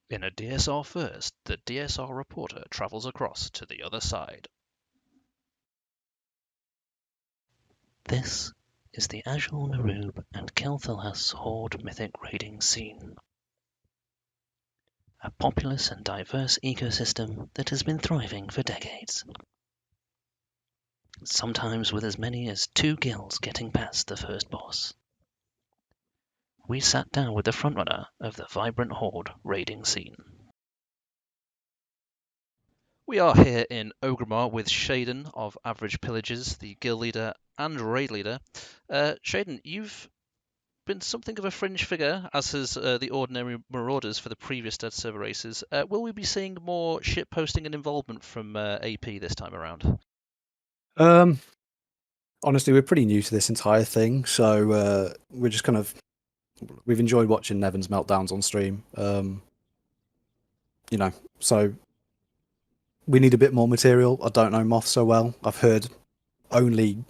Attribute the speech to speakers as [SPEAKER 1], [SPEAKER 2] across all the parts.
[SPEAKER 1] In a DSR first, the DSR reporter travels across to the other side. This is the Azul Narub and Kel'Thalas Horde mythic raiding scene. A populous and diverse ecosystem that has been thriving for decades. Sometimes with as many as 2 guilds getting past the first boss. We sat down with the frontrunner of the vibrant Horde raiding scene. We are here in Ogrimmar with Shaden of Average Pillages, the guild leader and raid leader. Shaden, you've been something of a fringe figure, as has the ordinary marauders for the previous Dead Server races. Will we be seeing more ship posting and involvement from AP this time around?
[SPEAKER 2] Honestly, we're pretty new to this entire thing, so we're just we've enjoyed watching Nevin's meltdowns on stream. So we need a bit more material. I don't know Moth so well. I've heard only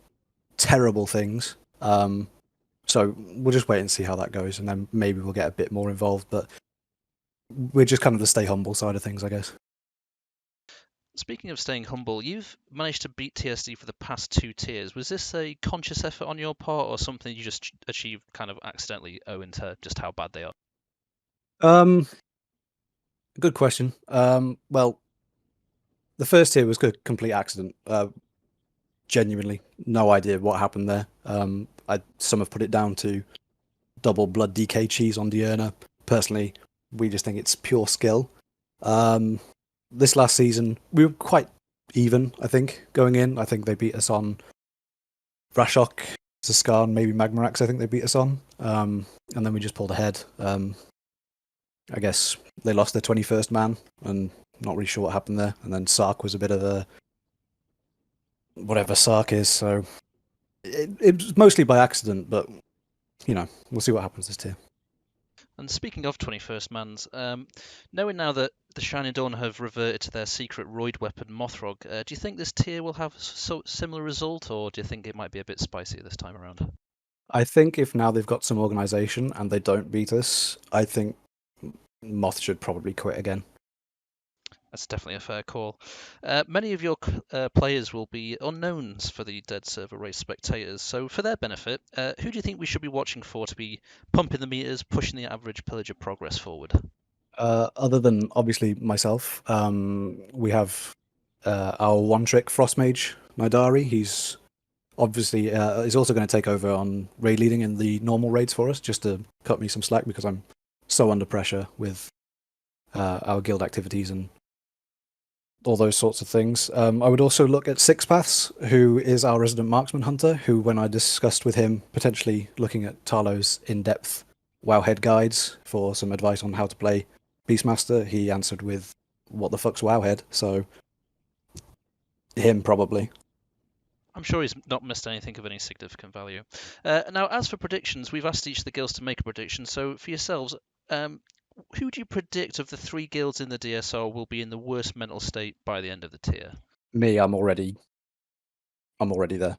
[SPEAKER 2] terrible things. So we'll just wait and see how that goes, and then maybe we'll get a bit more involved. But we're just kind of the stay humble side of things, I guess.
[SPEAKER 1] Speaking of staying humble, you've managed to beat TSD for the past 2 tiers. Was this a conscious effort on your part, or something you just achieved kind of accidentally owing to just how bad they are?
[SPEAKER 2] Good question. Well, the first tier was good, complete accident. Genuinely, no idea what happened there. Some have put it down to double blood DK cheese on Diurna. Personally, we just think it's pure skill. This last season, we were quite even, I think, going in. I think they beat us on Rashok, Zaskan, maybe Magmarax, I think they beat us on. And then we just pulled ahead. I guess they lost their 21st man, and not really sure what happened there. And then Sark was a bit of a whatever Sark is, so it was mostly by accident, but we'll see what happens this tier.
[SPEAKER 1] And speaking of 21st Mans, knowing now that the Shining Dawn have reverted to their secret roid weapon Mothrog, do you think this tier will have similar result, or do you think it might be a bit spicier this time around?
[SPEAKER 2] I think if now they've got some organization and they don't beat us, I think Moth should probably quit again.
[SPEAKER 1] That's definitely a fair call. Many of your players will be unknowns for the Dead Server race spectators, so for their benefit, who do you think we should be watching for to be pumping the meters, pushing the average pillager progress forward?
[SPEAKER 2] Other than obviously myself, we have our one trick Frost Mage Naidari. He's obviously is also going to take over on raid leading in the normal raids for us, just to cut me some slack because I'm so under pressure with our guild activities and all those sorts of things. I would also look at Six Paths, who is our resident marksman hunter, who when I discussed with him potentially looking at Tarlo's in-depth Wowhead guides for some advice on how to play Beastmaster, he answered with, "What the fuck's Wowhead?" So him probably.
[SPEAKER 1] I'm sure he's not missed anything of any significant value. Now, as for predictions, we've asked each of the guilds to make a prediction. So, for yourselves, who do you predict of the 3 guilds in the DSR will be in the worst mental state by the end of the tier?
[SPEAKER 2] Me, I'm already there.